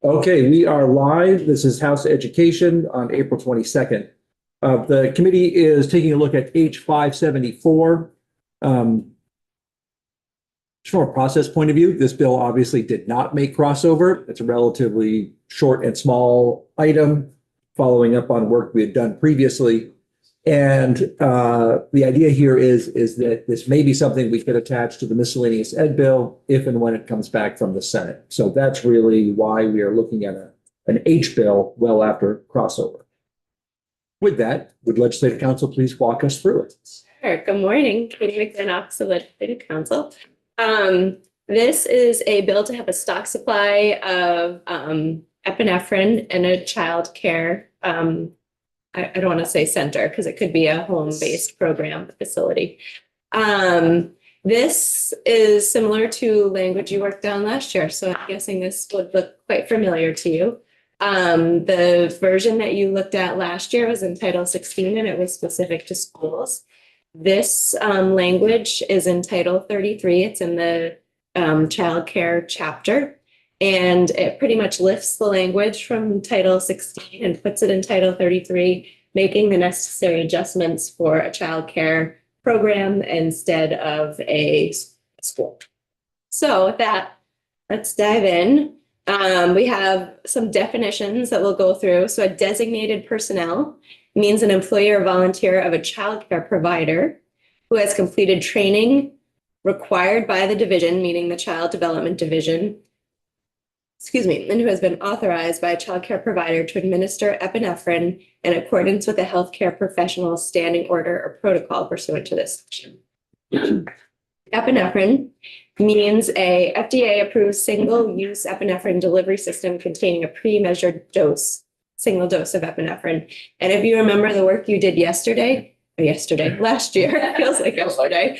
Okay, we are live. This is House Education on April 22nd. The committee is taking a look at H574. From a process point of view, this bill obviously did not make crossover. It's a relatively short and small item following up on work we had done previously. And the idea here is that this may be something we could attach to the miscellaneous ed bill if and when it comes back from the Senate. So that's really why we are looking at an H bill well after crossover. With that, would Legislative Council please walk us through it? Sure. Good morning, Katie McGinn, Office of Legislative Council. This is a bill to have a stock supply of epinephrine in a child care I don't want to say center because it could be a home-based program facility. This is similar to language you worked on last year, so I'm guessing this would look quite familiar to you. The version that you looked at last year was in Title 16 and it was specific to schools. This language is in Title 33. It's in the child care chapter. And it pretty much lifts the language from Title 16 and puts it in Title 33, making the necessary adjustments for a child care program instead of a school. So with that, let's dive in. We have some definitions that we'll go through. So a designated personnel means an employee or volunteer of a child care provider who has completed training required by the division, meaning the Child Development Division, and who has been authorized by a child care provider to administer epinephrine in accordance with a healthcare professional standing order or protocol pursuant to this section. Epinephrine means a FDA-approved single-use epinephrine delivery system containing a pre-measured single dose of epinephrine. And if you remember the work you did last year, it feels like yesterday.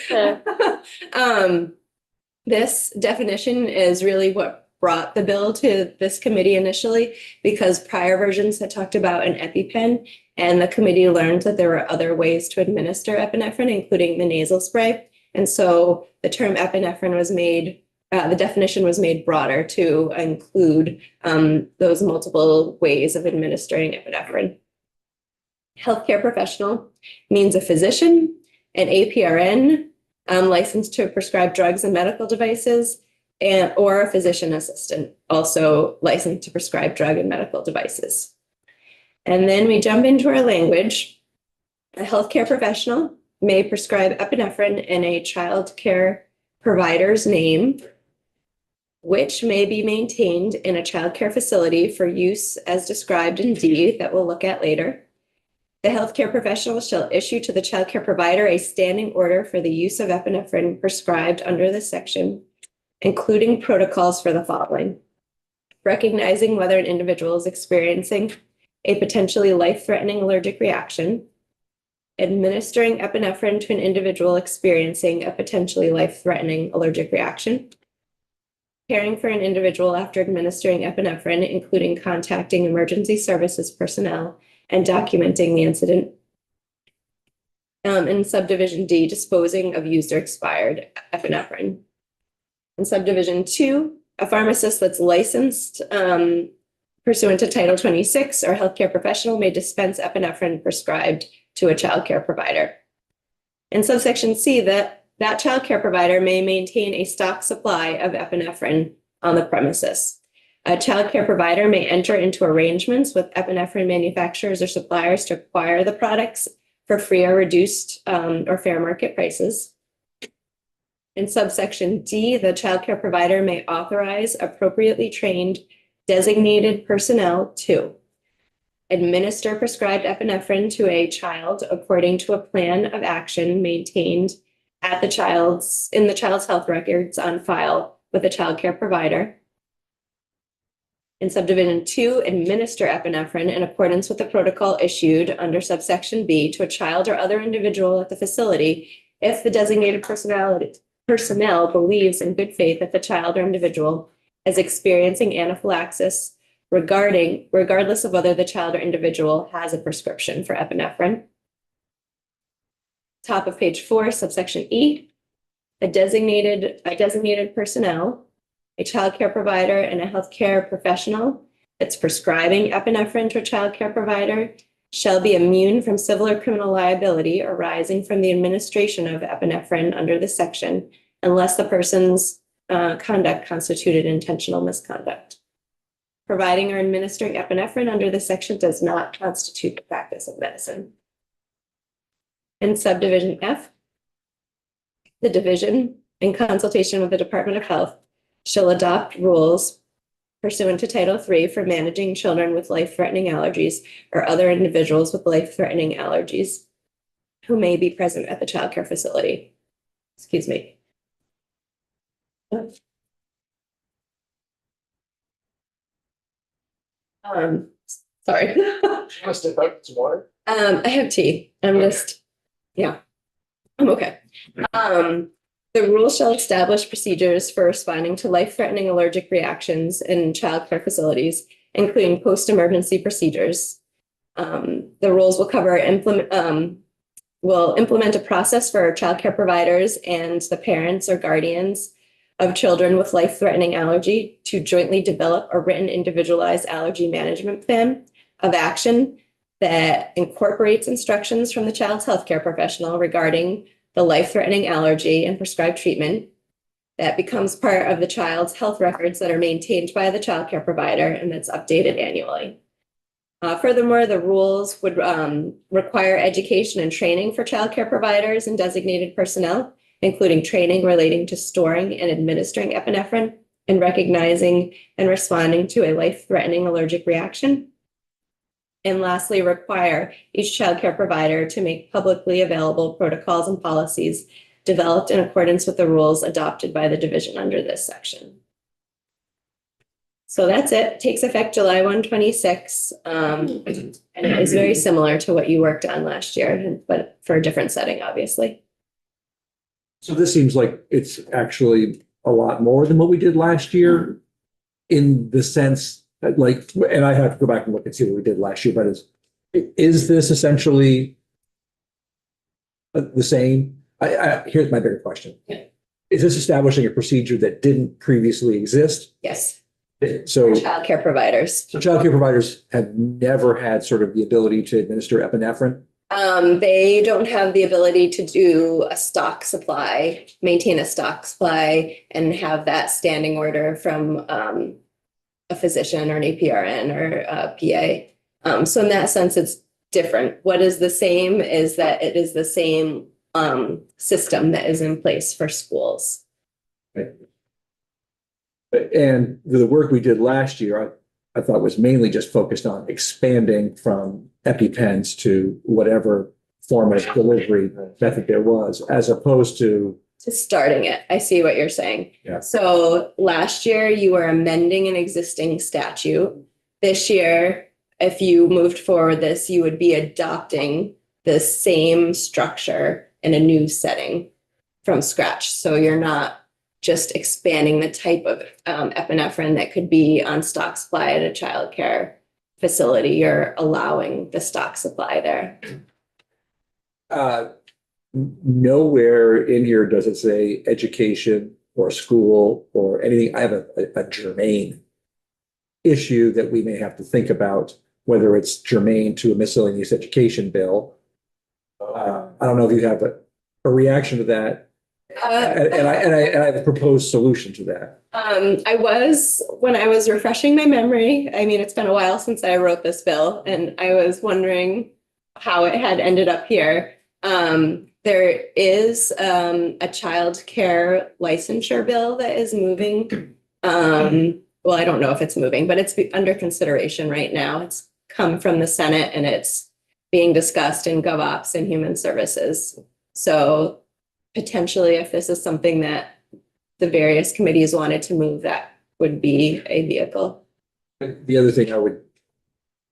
This definition is really what brought the bill to this committee initially, because prior versions had talked about an EpiPen, and the committee learned that there were other ways to administer epinephrine, including the nasal spray. And so the term epinephrine was made, the definition was made broader to include those multiple ways of administering epinephrine. Healthcare professional means a physician, an APRN, licensed to prescribe drugs and medical devices, or a physician assistant, also licensed to prescribe drug and medical devices. And then we jump into our language. A healthcare professional may prescribe epinephrine in a child care provider's name, which may be maintained in a child care facility for use as described in D that we'll look at later. The healthcare professional shall issue to the child care provider a standing order for the use of epinephrine prescribed under this section, including protocols for the following: recognizing whether an individual is experiencing a potentially life-threatening allergic reaction, administering epinephrine to an individual experiencing a potentially life-threatening allergic reaction, caring for an individual after administering epinephrine, including contacting emergency services personnel and documenting the incident. In subdivision D, disposing of used or expired epinephrine. In subdivision 2, a pharmacist that's licensed pursuant to Title 26 or healthcare professional may dispense epinephrine prescribed to a child care provider. In subsection C, that child care provider may maintain a stock supply of epinephrine on the premises. A child care provider may enter into arrangements with epinephrine manufacturers or suppliers to acquire the products for free or reduced or fair market prices. In subsection D, the child care provider may authorize appropriately trained designated personnel to administer prescribed epinephrine to a child according to a plan of action maintained at in the child's health records on file with the child care provider. In subdivision 2, administer epinephrine in accordance with the protocol issued under subsection B to a child or other individual at the facility if the designated personnel believes in good faith that the child or individual is experiencing anaphylaxis regardless of whether the child or individual has a prescription for epinephrine. Top of page 4, subsection E, a designated personnel a childcare provider, and a healthcare professional that's prescribing epinephrine to a childcare provider shall be immune from civil or criminal liability arising from the administration of epinephrine under this section, unless the person's conduct constituted intentional misconduct. Providing or administering epinephrine under this section does not constitute the practice of medicine. In subdivision F, the division, in consultation with the Department of Health, shall adopt rules pursuant to Title III for managing children with life-threatening allergies or other individuals with life-threatening allergies who may be present at the childcare facility. Excuse me. Sorry. Must have had some water. I have tea. I'm okay. The rules shall establish procedures for responding to life-threatening allergic reactions in childcare facilities, including post-emergency procedures. The rules will will implement a process for childcare providers and the parents or guardians of children with life-threatening allergy to jointly develop a written individualized allergy management plan of action that incorporates instructions from the child's healthcare professional regarding the life-threatening allergy and prescribed treatment that becomes part of the child's health records that are maintained by the childcare provider and that's updated annually. Furthermore, the rules would require education and training for childcare providers and designated personnel, including training relating to storing and administering epinephrine and recognizing and responding to a life-threatening allergic reaction. And lastly, require each childcare provider to make publicly available protocols and policies developed in accordance with the rules adopted by the division under this section. So that's it. Takes effect July 1, 2026. And it is very similar to what you worked on last year, but for a different setting, obviously. So this seems like it's actually a lot more than what we did last year in the sense that, like, and I have to go back and look and see what we did last year, but is this essentially the same? Here's my bigger question. Yeah. Is this establishing a procedure that didn't previously exist? Yes, So childcare providers. childcare providers have never had sort of the ability to administer epinephrine? They don't have the ability to do a stock supply, maintain a stock supply, and have that standing order from a physician or an APRN or a PA. So in that sense, it's different. What is the same is that it is the same system that is in place for schools. Right. And the work we did last year, I thought was mainly just focused on expanding from EpiPens to whatever form of delivery method there was, as opposed to Starting it. I see what you're saying. Yeah. So last year you were amending an existing statute. This year, if you moved forward this, you would be adopting the same structure in a new setting from scratch. So you're not just expanding the type of epinephrine that could be on stock supply at a childcare facility. You're allowing the stock supply there. nowhere in here does it say education or school or anything. I have a germane issue that we may have to think about, whether it's germane to a miscellaneous education bill. I don't know if you have a reaction to that. And I have a proposed solution to that. When I was refreshing my memory, I mean, it's been a while since I wrote this bill, and I was wondering how it had ended up here. There is a child care licensure bill that is moving. Well, I don't know if it's moving, but it's under consideration right now. It's come from the Senate and it's being discussed in GovOps and Human Services. So potentially, if this is something that the various committees wanted to move, that would be a vehicle. The other thing I would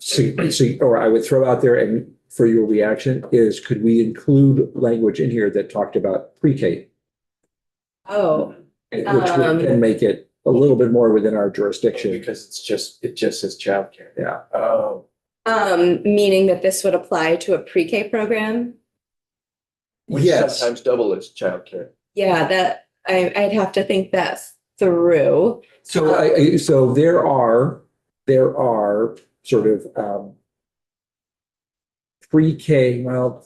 see, or I would throw out there and for your reaction is, could we include language in here that talked about pre-K? Oh, Which would then make it a little bit more within our jurisdiction. Because it just says childcare. Yeah. Oh, meaning that this would apply to a pre-K program? which Yes. sometimes double as childcare. Yeah, that I'd have to think that through. So so there are sort of pre-K, well,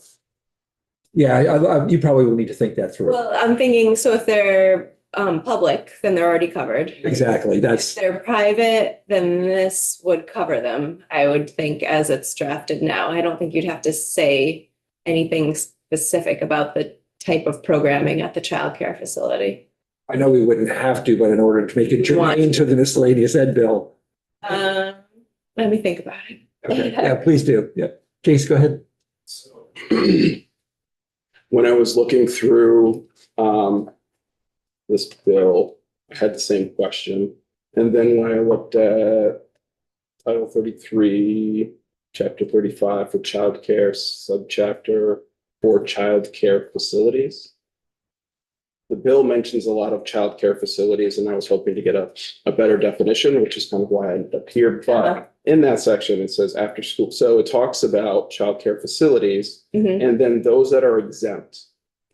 yeah, you probably will need to think that through. Well, I'm thinking, so if they're public, then they're already covered. Exactly, If that's, they're private, then this would cover them, I would think, as it's drafted now. I don't think you'd have to say anything specific about the type of programming at the childcare facility. I know we wouldn't have to, but in order to make it germane to the miscellaneous ed bill. Let me think about it. Okay, yeah, please do. Yeah. Case, go ahead. So when I was looking through this bill, I had the same question. And then when I looked at Title 33, Chapter 35 for childcare, subchapter for childcare facilities. The bill mentions a lot of childcare facilities, and I was hoping to get a better definition, which is kind of why I ended up here. But in that section, it says after school. So it talks about childcare facilities Mhm. and then those that are exempt.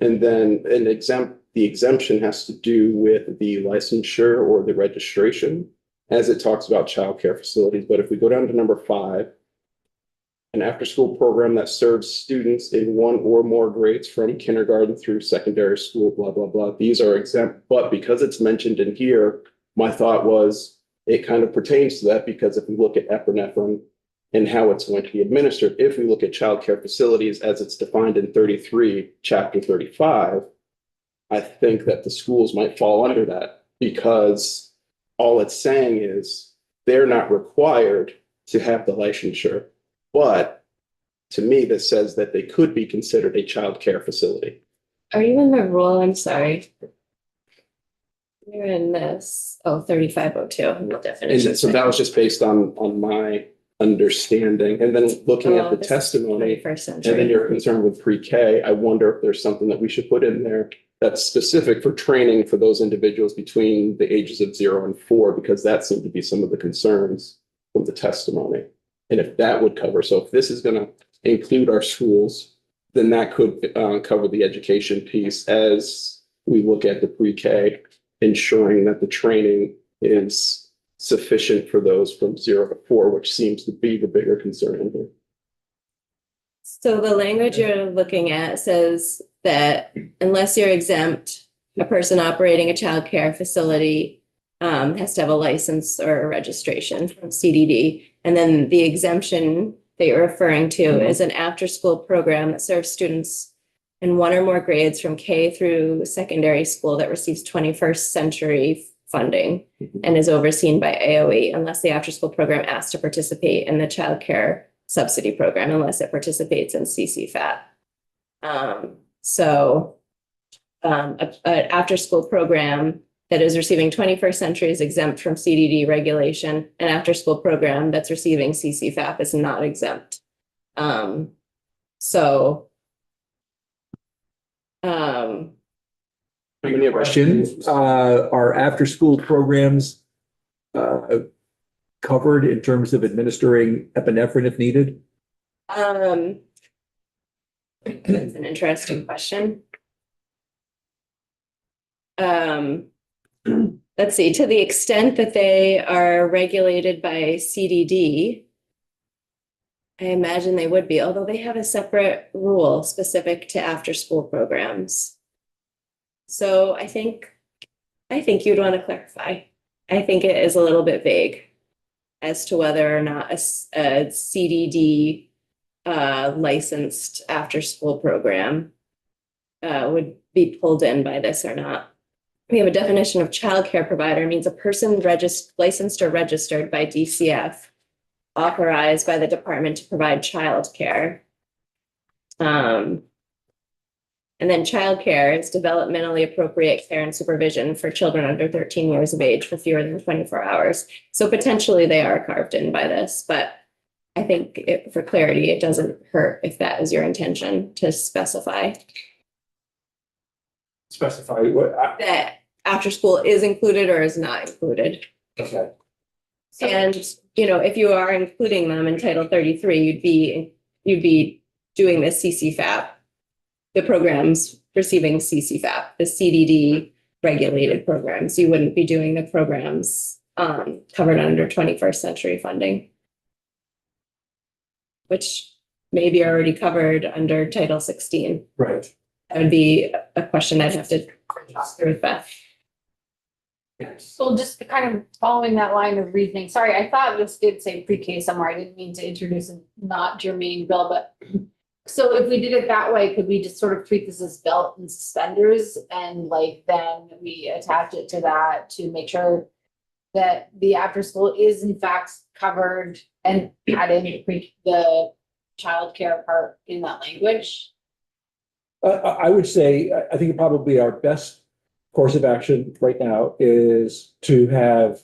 And then the exemption has to do with the licensure or the registration, as it talks about childcare facilities. But if we go down to number 5, an after-school program that serves students in one or more grades from kindergarten through secondary school, blah, blah, blah. These are exempt, but because it's mentioned in here, my thought was it kind of pertains to that, because if we look at epinephrine and how it's going to be administered, if we look at childcare facilities as it's defined in 33, Chapter 35, I think that the schools might fall under that, because all it's saying is they're not required to have the licensure. But to me, this says that they could be considered a child care facility. Are you in the rule? I'm sorry. You're in this, 3502, the And definition. so that was just based on my understanding. And then looking at the This is testimony, 21st and then century. you're concerned with pre-K, I wonder if there's something that we should put in there that's specific for training for those individuals between the ages of 0 and 4, because that seemed to be some of the concerns from the testimony. And if that would cover, so if this is going to include our schools, then that could cover the education piece as we look at the pre-K, ensuring that the training is sufficient for those from 0 to 4, which seems to be the bigger concern in here. So the language you're looking at says that unless you're exempt, a person operating a childcare facility has to have a license or a registration from CDD. And then the exemption that you're referring to is an after-school program that serves students in one or more grades from K through secondary school that receives 21st century funding and is overseen by AOE, unless the after-school program asks to participate in the childcare subsidy program, unless it participates in CCFAP. An after-school program that is receiving 21st century is exempt from CDD regulation. An after-school program that's receiving CCFAP is not exempt. Many Question, are after-school programs covered in terms of administering epinephrine if needed? That's an interesting question. Let's see, to the extent that they are regulated by CDD, I imagine they would be, although they have a separate rule specific to after-school programs. So I think you'd want to clarify. I think it is a little bit vague as to whether or not a CDD licensed after-school program would be pulled in by this or not. We have a definition of childcare provider means a person licensed or registered by DCF, authorized by the department to provide childcare. And then childcare is developmentally appropriate care and supervision for children under 13 years of age for fewer than 24 hours. So potentially they are carved in by this, but I think for clarity, it doesn't hurt if that is your intention to specify Specify what? that after school is included or is not included. Okay. And, if you are including them in Title 33, you'd be doing the CCFAP, the programs receiving CCFAP, the CDD regulated programs. You wouldn't be doing the programs covered under 21st century funding, which may be already covered under Title 16. Right. That would be a question I'd have to talk through with Beth. So just kind of following that line of reasoning, sorry, I thought this did say pre-K somewhere. I didn't mean to introduce a not germane bill, but so if we did it that way, could we just sort of treat this as belt and suspenders and like then we attach it to that to make sure that the after school is in fact covered and add in the childcare part in that language? I would say, I think probably our best course of action right now is to have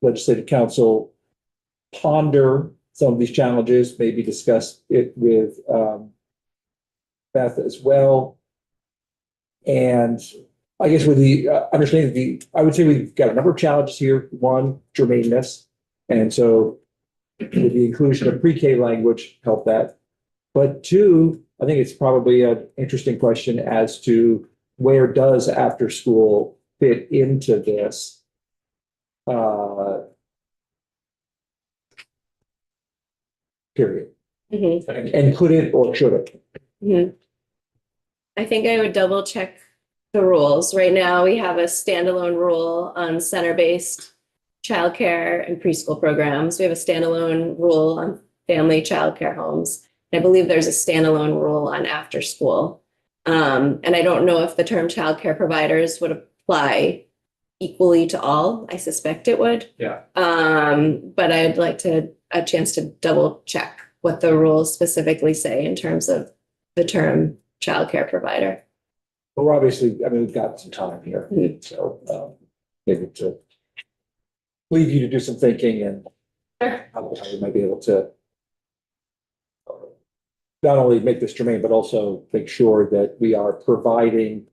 legislative council ponder some of these challenges, maybe discuss it with Beth as well. And I guess with the understanding I would say we've got a number of challenges here. One, germaneness. And so with the inclusion of pre-K language, help that. But two, I think it's probably an interesting question as to where does after school fit into this? Period. Mhm. And could it or should it? Mhm. I think I would double check the rules. Right now, we have a standalone rule on center-based childcare and preschool programs. We have a standalone rule on family childcare homes. I believe there's a standalone rule on after school. And I don't know if the term childcare providers would apply equally to all. I suspect it would. Yeah. But I'd like a chance to double check what the rules specifically say in terms of the term childcare provider. But we're obviously, I mean, we've got some time here, Mhm. so maybe to leave you to do some thinking and Sure. how we might be able to not only make this germane, but also make sure that we are providing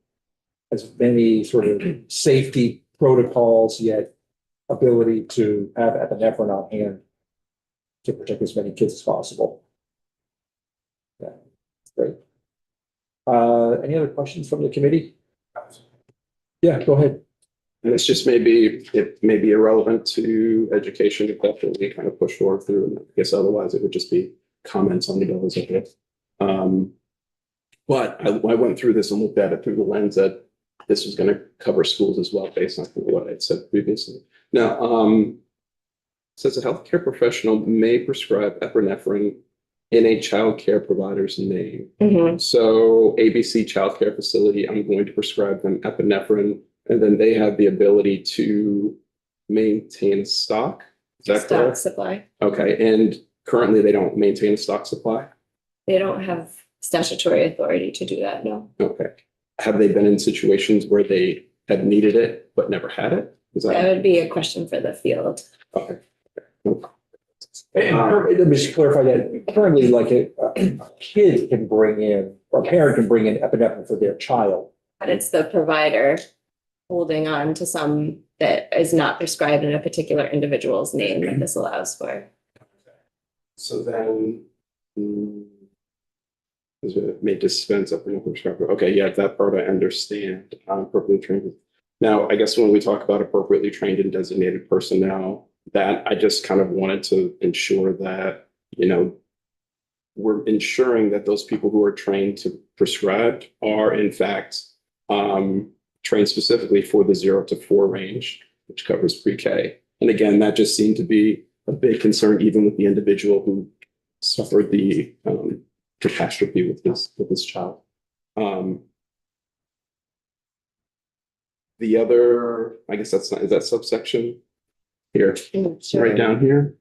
as many sort of safety protocols, yet ability to have epinephrine on hand to protect as many kids as possible. Yeah, great. Any other questions from the committee? Yeah, go ahead. And it's just maybe, it may be irrelevant to education if that's what we kind of push forward through. And I guess otherwise it would just be comments on the bill as a whole. But I went through this and looked at it through the lens that this was going to cover schools as well, based on what I'd said previously. Now, it says a healthcare professional may prescribe epinephrine in a child care provider's name. Mhm. So ABC Child Care Facility, I'm going to prescribe them epinephrine, and then they have the ability to maintain stock. Is that Stock correct? supply. Okay, and currently they don't maintain a stock supply? They don't have statutory authority to do that, no. Okay. Have they been in situations where they have needed it but never had it? Is That that? would be a question for the field. Okay. And let me just clarify that currently, like a kid can bring in, or a parent can bring in epinephrine for their child. But it's the provider holding on to some that is not prescribed in a particular individual's name that this allows for. So then, is it may dispense epinephrine prescriber. Okay, yeah, that part I understand. Appropriately trained. Now, I guess when we talk about appropriately trained and designated personnel, that I just kind of wanted to ensure that, you know, we're ensuring that those people who are trained to prescribe are in fact trained specifically for the 0 to 4 range, which covers pre-K. And again, that just seemed to be a big concern, even with the individual who suffered the catastrophe with this child. The other, I guess that's not, is that subsection here, right down here?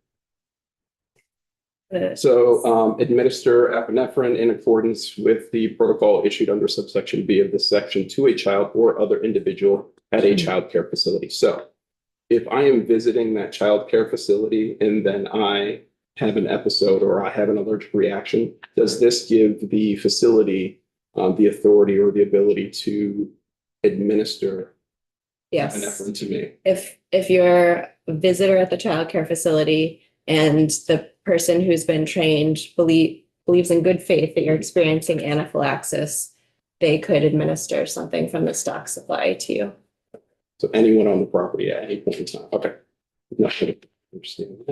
So administer epinephrine in accordance with the protocol issued under subsection B of this section to a child or other individual at a child care facility. So if I am visiting that child care facility and then I have an episode or I have an allergic reaction, does this give the facility the authority or the ability to administer Yes. epinephrine to me? If you're a visitor at the childcare facility and the person who's been trained believes in good faith that you're experiencing anaphylaxis, they could administer something from the stock supply to you. So anyone on the property at any point in time. Okay. No, I understand.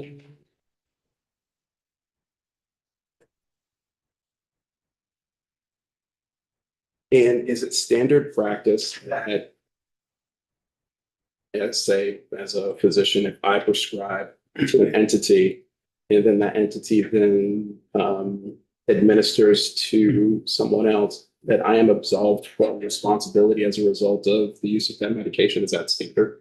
And is it standard practice that, let's say, as a physician, if I prescribe to an entity, and then that entity then administers to someone else, that I am absolved from responsibility as a result of the use of that medication? Is that standard?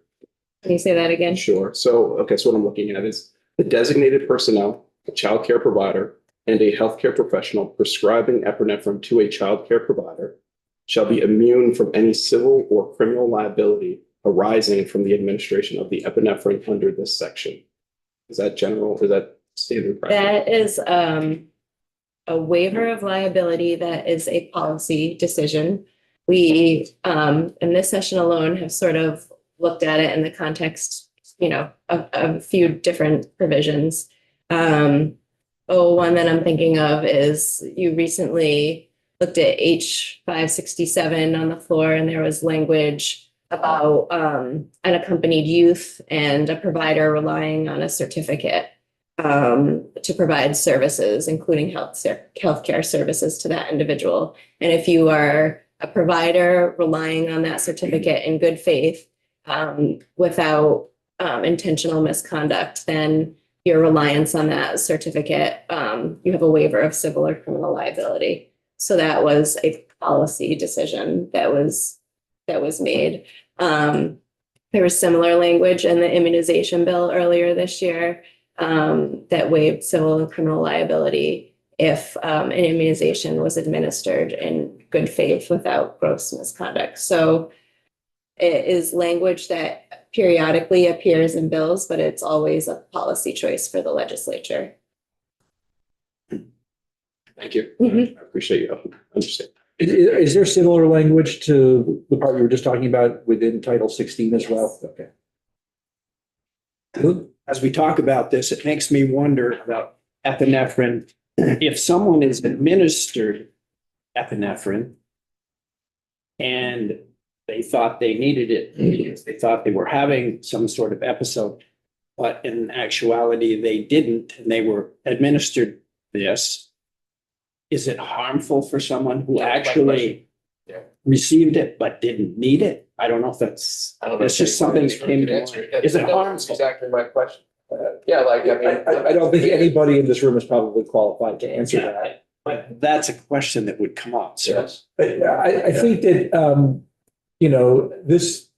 Can you say that again? Sure. So, okay, so what I'm looking at is the designated personnel, a childcare provider, and a healthcare professional prescribing epinephrine to a childcare provider shall be immune from any civil or criminal liability arising from the administration of the epinephrine under this section. Is that general? Is that standard practice? That is a waiver of liability that is a policy decision. We, in this session alone, have sort of looked at it in the context, of a few different provisions. One that I'm thinking of is you recently looked at H 567 on the floor, and there was language about unaccompanied youth and a provider relying on a certificate to provide services, including healthcare services to that individual. And if you are a provider relying on that certificate in good faith, without intentional misconduct, then your reliance on that certificate, you have a waiver of civil or criminal liability. So that was a policy decision that was made. There was similar language in the immunization bill earlier this year that waived civil and criminal liability if an immunization was administered in good faith without gross misconduct. So it is language that periodically appears in bills, but it's always a policy choice for the legislature. Thank you. Mhm. I appreciate you understanding. Is there similar language to the part you were just talking about within Title 16 as well? Okay. As we talk about this, it makes me wonder about epinephrine. If someone is administered epinephrine and they thought they needed it, because they thought they were having some sort of episode, but in actuality, they didn't, and they were administered this, is it harmful for someone who actually received it but didn't need it? I don't know if that's, I don't know. it's just something that came to Answer mind. it. Is it That's harmful? Exactly my question. Yeah, like, I mean. I don't think anybody in this room is probably qualified to answer that. But that's a question that would come up, so. Yes. But I think that, this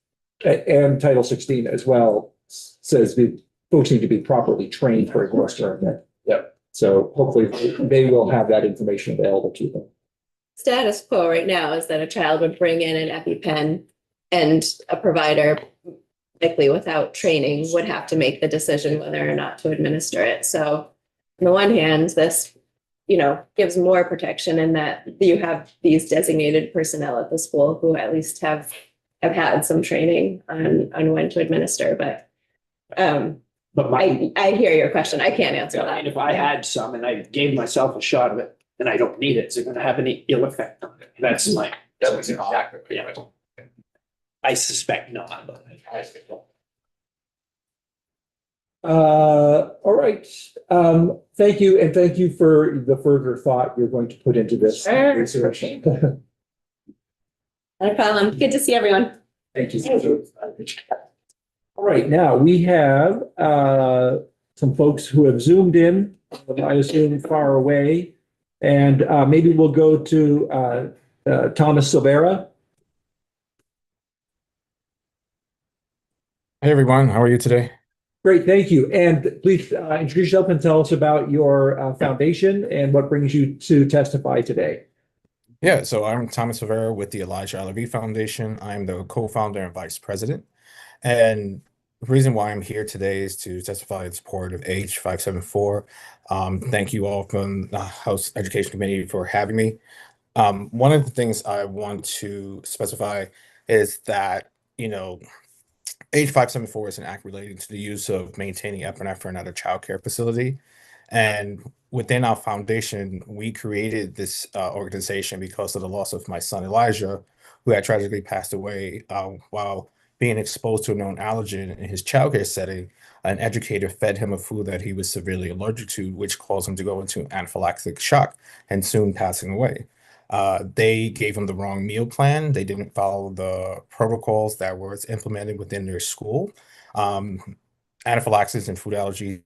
and Title 16 as well says that folks need to be properly trained for enforcement. Yep. So hopefully they will have that information available to them. Status quo right now is that a child would bring in an EpiPen and a provider, likely without training, would have to make the decision whether or not to administer it. So on the one hand, this, gives more protection in that you have these designated personnel at the school who at least have had some training on when to administer. But But I hear your question. I can't answer I that. mean, if I had some and I gave myself a shot of it and I don't need it, is it going to have any ill effect on it? That's my. That was exactly. Yeah. I suspect not, but. All right. Thank you. And thank you for the further thought you're going to put into this Sure. research. No problem. Good to see everyone. Thank you. All right, now we have some folks who have zoomed in, I assume far away. And maybe we'll go to Thomas Silvera. Hey everyone, how are you today? Great, thank you. And please introduce yourself and tell us about your foundation and what brings you to testify today. Yeah, so I'm Thomas Rivera with the Elijah Alavi Foundation. I'm the co-founder and vice president. And the reason why I'm here today is to testify in support of H 574. Thank you all from the House Education Committee for having me. One of the things I want to specify is that, H 574 is an act relating to the use of maintaining epinephrine at a childcare facility. And within our foundation, we created this organization because of the loss of my son Elijah, who had tragically passed away while being exposed to a known allergen in his childcare setting, an educator fed him a food that he was severely allergic to, which caused him to go into anaphylactic shock and soon passing away. They gave him the wrong meal plan. They didn't follow the protocols that were implemented within their school. Anaphylaxis and food allergies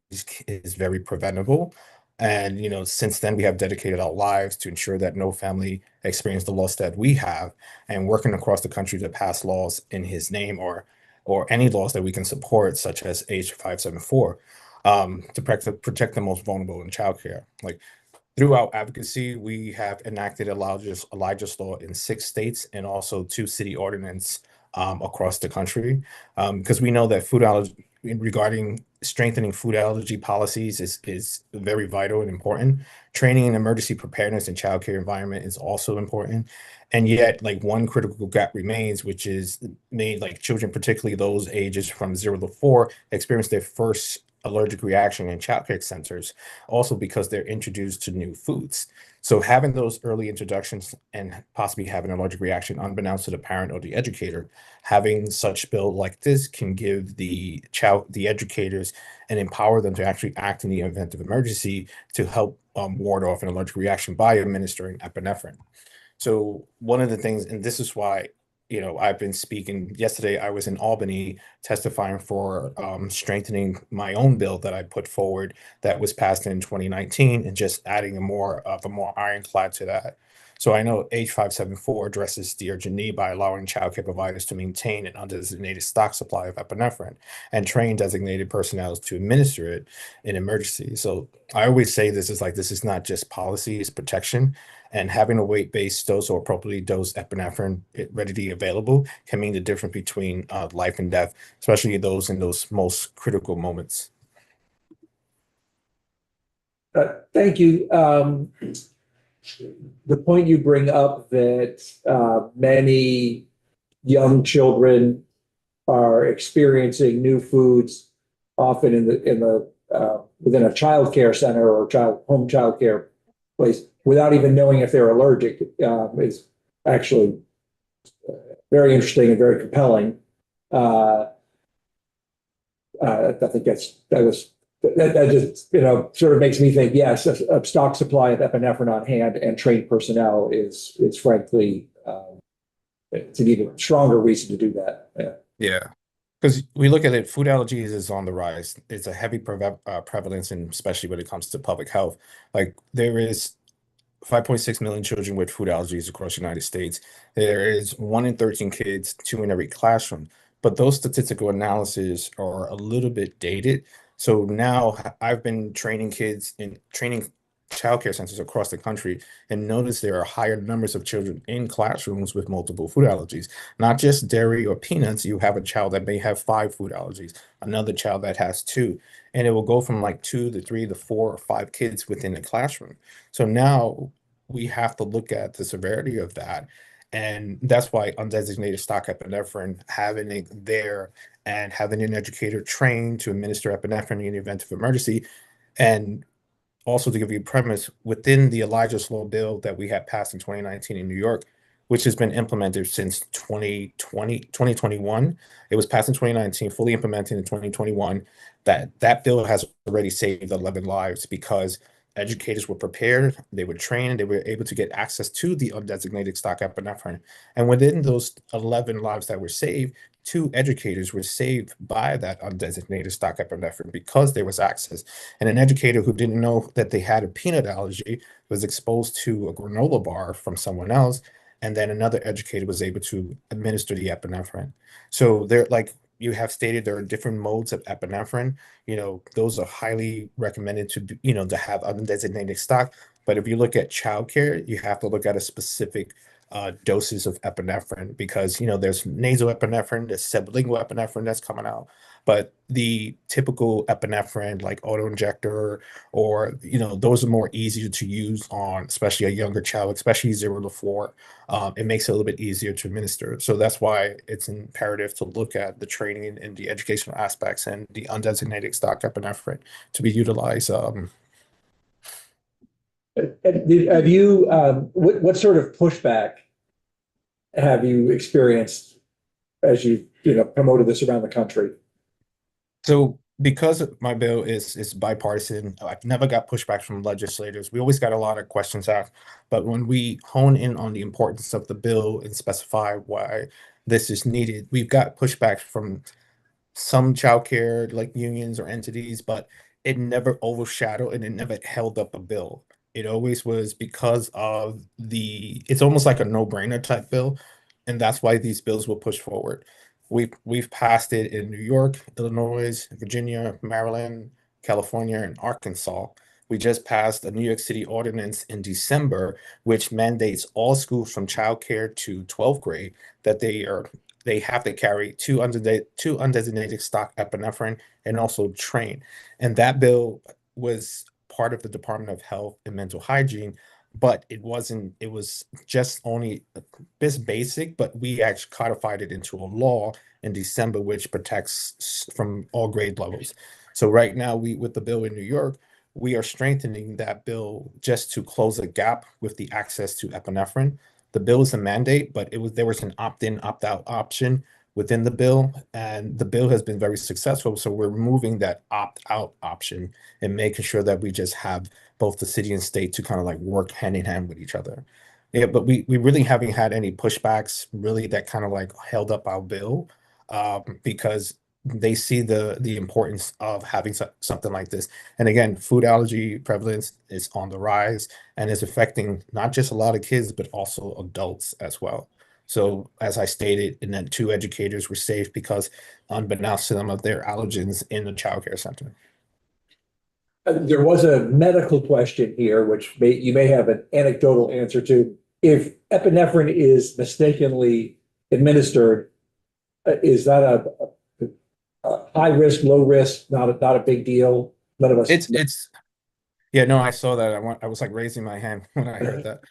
is very preventable. And, since then, we have dedicated our lives to ensure that no family experience the loss that we have, and working across the country to pass laws in his name or any laws that we can support, such as H574, to protect the most vulnerable in childcare. Like through our advocacy, we have enacted Elijah's Law in 6 states and also 2 city ordinance across the country. Because we know that food allergy regarding strengthening food allergy policies is very vital and important. Training in emergency preparedness and childcare environment is also important. And yet, like one critical gap remains, which is made like children, particularly those ages from 0 to 4, experience their first allergic reaction in childcare centers, also because they're introduced to new foods. So having those early introductions and possibly having an allergic reaction unbeknownst to the parent or the educator, having such bill like this can give the educators and empower them to actually act in the event of emergency to help ward off an allergic reaction by administering epinephrine. So one of the things, and this is why, I've been speaking. Yesterday, I was in Albany testifying for strengthening my own bill that I put forward that was passed in 2019 and just adding a more ironclad to that. So I know H574 addresses the urgent need by allowing childcare providers to maintain an undesignated stock supply of epinephrine and train designated personnel to administer it in emergencies. So I always say this is not just policy, it's protection. And having a weight-based dose or appropriately dosed epinephrine readily available can mean the difference between life and death, especially those in those most critical moments. Thank you. The point you bring up that many young children are experiencing new foods, often within a child care center or home child care place, without even knowing if they're allergic, is actually very interesting and very compelling. I think that just sort of makes me think, yes, a stock supply of epinephrine on hand and trained personnel is frankly it's an even stronger reason to do that. Yeah. Because we look at it, food allergies is on the rise. It's a heavy prevalence, and especially when it comes to public health. Like there is 5.6 million children with food allergies across the United States. There is 1 in 13 kids, 2 in every classroom. But those statistical analyses are a little bit dated. So now I've been training childcare centers across the country and notice there are higher numbers of children in classrooms with multiple food allergies. Not just dairy or peanuts, you have a child that may have 5 food allergies, another child that has 2, and it will go from like 2 to 3 to 4 or 5 kids within the classroom. So now we have to look at the severity of that. And that's why undesignated stock epinephrine, having it there and having an educator trained to administer epinephrine in the event of emergency. And also to give you a premise, within the Elijah's Law bill that we had passed in 2019 in New York, which has been implemented since 2021. It was passed in 2019, fully implemented in 2021. That bill has already saved 11 lives because educators were prepared, they were trained, they were able to get access to the undesignated stock epinephrine. And within those 11 lives that were saved, 2 educators were saved by that undesignated stock epinephrine because there was access. And an educator who didn't know that they had a peanut allergy was exposed to a granola bar from someone else. And then another educator was able to administer the epinephrine. So they're like, you have stated there are different modes of epinephrine. Those are highly recommended to have undesignated stock. But if you look at childcare, you have to look at a specific doses of epinephrine because, there's nasal epinephrine, there's sublingual epinephrine that's coming out. But the typical epinephrine like auto-injector or, those are more easier to use on, especially a younger child, especially 0 to 4. It makes it a little bit easier to administer. So that's why it's imperative to look at the training and the educational aspects and the undesignated stock epinephrine to be utilized. Have you, what sort of pushback have you experienced as you promoted this around the country? So because my bill is bipartisan, I've never got pushback from legislators. We always got a lot of questions asked, but when we hone in on the importance of the bill and specify why this is needed, we've got pushback from some childcare like unions or entities, but it never overshadowed and it never held up a bill. It always was because of it's almost like a no-brainer type bill, and that's why these bills will push forward. We've passed it in New York, Illinois, Virginia, Maryland, California, and Arkansas. We just passed a New York City ordinance in December, which mandates all schools from childcare to 12th grade that they have to carry two undesignated stock epinephrine and also train. And that bill was part of the Department of Health and Mental Hygiene, but it wasn't, it was just only this basic, but we actually codified it into a law in December, which protects from all grade levels. So right now, with the bill in New York, we are strengthening that bill just to close a gap with the access to epinephrine. The bill is a mandate, but there was an opt-in, opt-out option within the bill, and the bill has been very successful. So we're removing that opt-out option and making sure that we just have both the city and state to kind of like work hand in hand with each other. Yeah, but we really haven't had any pushbacks really that kind of like held up our bill, because they see the importance of having something like this. And again, food allergy prevalence is on the rise and is affecting not just a lot of kids, but also adults as well. So as I stated, and then 2 educators were safe because unbeknownst to them of their allergens in the childcare center. There was a medical question here, which you may have an anecdotal answer to. If epinephrine is mistakenly administered, is that a high risk, low risk, not a big deal? None of us. It's yeah, no, I saw that. I was like raising my hand when I heard that.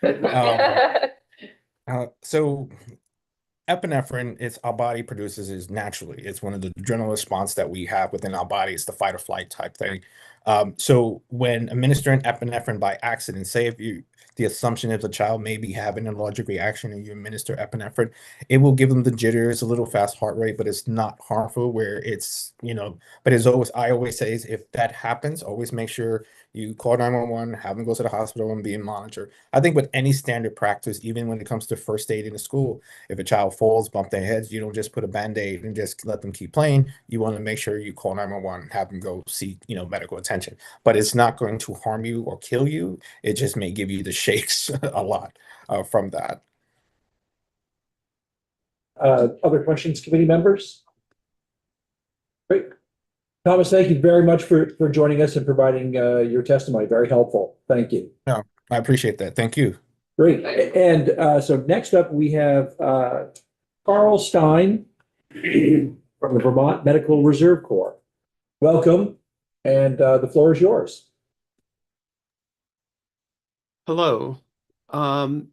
So epinephrine, our body produces is naturally. It's one of the adrenal response that we have within our body. It's the fight or flight type thing. So when administering epinephrine by accident, say if the assumption is a child may be having an allergic reaction and you administer epinephrine, it will give them the jitters, a little fast heart rate, but it's not harmful where it's, but I always say is if that happens, always make sure you call 911, have them go to the hospital and be monitored. I think with any standard practice, even when it comes to first aid in the school, if a child falls, bump their heads, you don't just put a Band-Aid and just let them keep playing. You want to make sure you call 911 and have them go seek, medical attention. But it's not going to harm you or kill you. It just may give you the shakes a lot from that. Other questions, committee members? Great. Thomas, thank you very much for joining us and providing your testimony. Very helpful. Thank you. No, I appreciate that. Thank you. Great. And so next up, we have Carl Stein from the Vermont Medical Reserve Corps. Welcome, and the floor is yours. Hello. The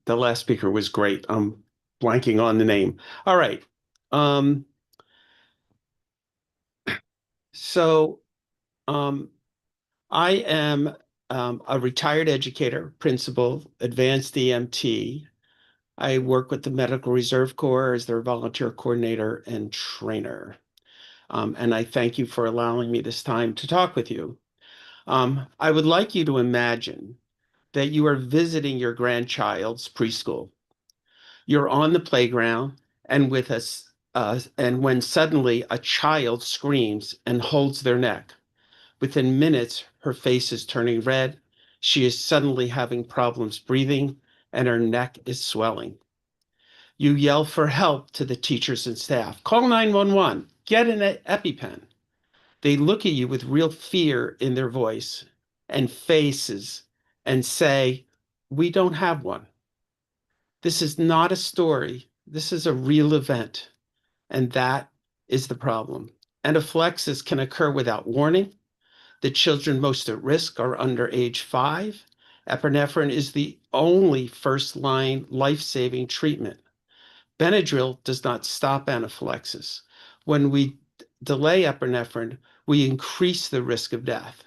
last speaker was great. I'm blanking on the name. All right. I am a retired educator, principal, advanced EMT. I work with the Medical Reserve Corps as their volunteer coordinator and trainer. And I thank you for allowing me this time to talk with you. I would like you to imagine that you are visiting your grandchild's preschool. You're on the playground and with us, and when suddenly a child screams and holds their neck. Within minutes, her face is turning red. She is suddenly having problems breathing and her neck is swelling. You yell for help to the teachers and staff. Call 911, get an EpiPen. They look at you with real fear in their voice and faces and say, we don't have one. This is not a story. This is a real event. And that is the problem. Anaphylaxis can occur without warning. The children most at risk are under age 5. Epinephrine is the only first-line life-saving treatment. Benadryl does not stop anaphylaxis. When we delay epinephrine, we increase the risk of death.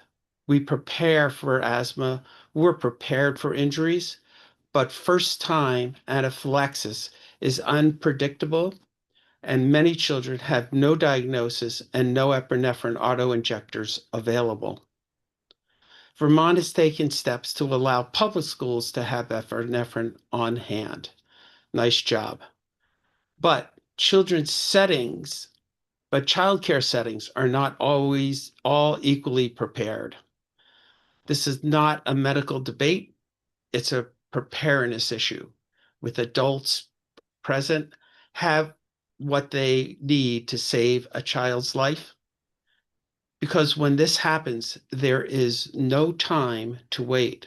We prepare for asthma. We're prepared for injuries, but first-time anaphylaxis is unpredictable, and many children have no diagnosis and no epinephrine auto-injectors available. Vermont has taken steps to allow public schools to have epinephrine on hand. Nice job. But children's settings, but childcare settings are not always all equally prepared. This is not a medical debate. It's a preparedness issue. With adults present, have what they need to save a child's life. Because when this happens, there is no time to wait.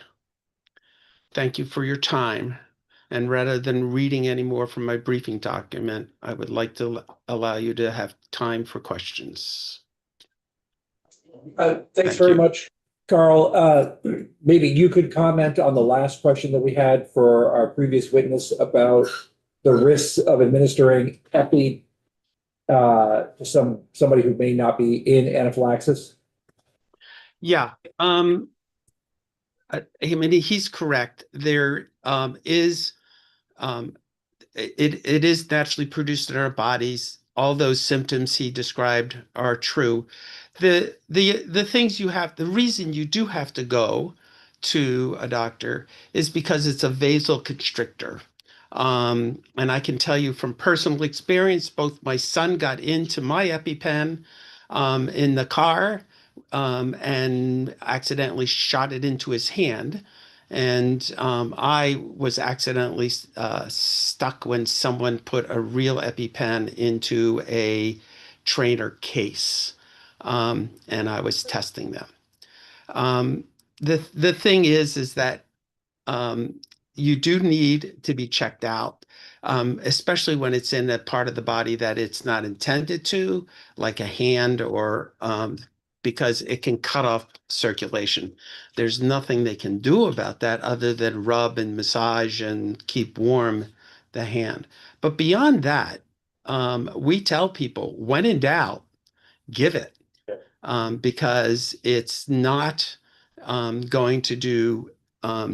Thank you for your time. And rather than reading any more from my briefing document, I would like to allow you to have time for questions. Thanks Thank very you. much, Carl. Maybe you could comment on the last question that we had for our previous witness about the risks of administering epi to somebody who may not be in anaphylaxis. Yeah, I mean, he's correct. There is, it is naturally produced in our bodies. All those symptoms he described are true. The things you have, the reason you do have to go to a doctor is because it's a vasoconstrictor. And I can tell you from personal experience, both my son got into my EpiPen in the car and accidentally shot it into his hand. And I was accidentally stuck when someone put a real EpiPen into a trainer case, and I was testing them. The thing is that you do need to be checked out, especially when it's in a part of the body that it's not intended to, like a hand or because it can cut off circulation. There's nothing they can do about that other than rub and massage and keep warm the hand. But beyond that, we tell people, when in doubt, give it, because it's not going to do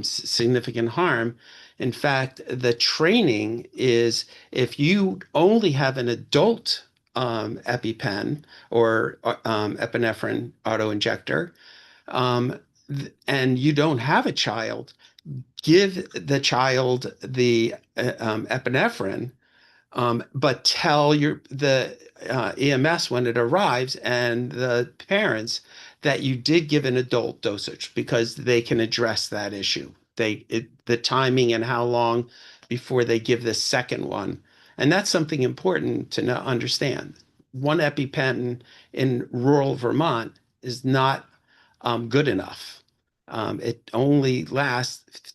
significant harm. In fact, the training is if you only have an adult EpiPen or epinephrine auto-injector, and you don't have a child, give the child the epinephrine, but tell the EMS when it arrives and the parents that you did give an adult dosage, because they can address that issue. The timing and how long before they give the second one. And that's something important to understand. One EpiPen in rural Vermont is not good enough. It only lasts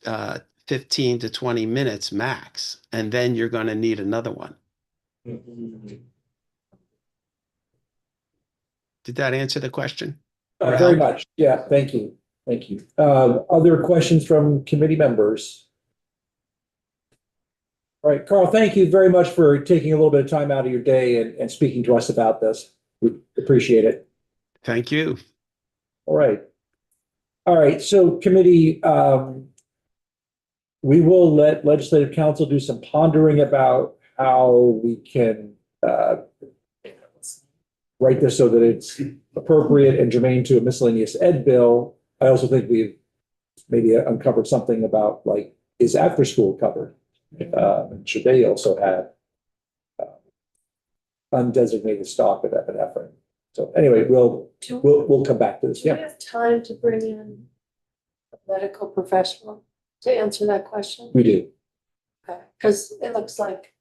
15 to 20 minutes max, and then you're going to need another one. Did that answer the question? Very much. Yeah, thank you. Thank you. Other questions from committee members? All right, Carl, thank you very much for taking a little bit of time out of your day and speaking to us about this. We appreciate it. Thank you. All right. All right, so committee, we will let legislative council do some pondering about how we can write this so that it's appropriate and germane to a miscellaneous ed bill. I also think we've maybe uncovered something about, like, is after school covered? Should they also have undesignated stock of epinephrine? So anyway, we'll come back to this. Do we Yeah, have time to bring in a medical professional to answer that question? we do. Okay, because it looks like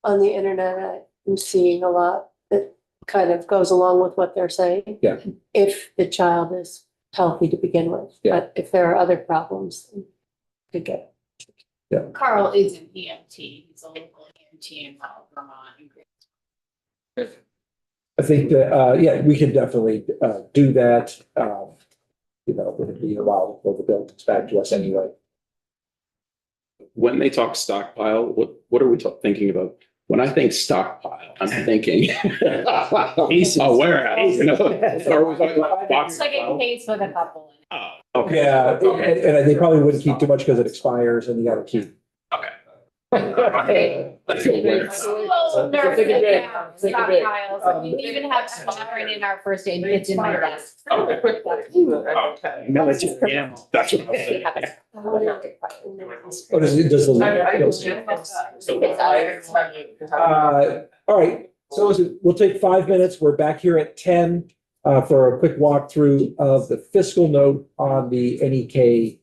on the internet, I'm seeing a lot that kind of goes along with what they're saying. Yeah. If the child is healthy to begin with, Yeah. but if there are other problems, it could get. Carl is an EMT. He's a local EMT in Vermont. I think that, yeah, we can definitely do that. It'll be a while before the bill comes back to us anyway. When they talk stockpile, what are we thinking about? When I think stockpile, I'm thinking a warehouse. Or are we talking about box? It's like a case with a couple in it. Oh, Okay. Yeah, and they probably wouldn't keep too much because it expires and you gotta keep. Stockpiles. We even have aspirin in our first aid kits in my desk. Military ammo. That's what I'm saying. Oh, does the? All right, so listen, we'll take 5 minutes. We're back here at 10 for a quick walkthrough of the fiscal note on the NEK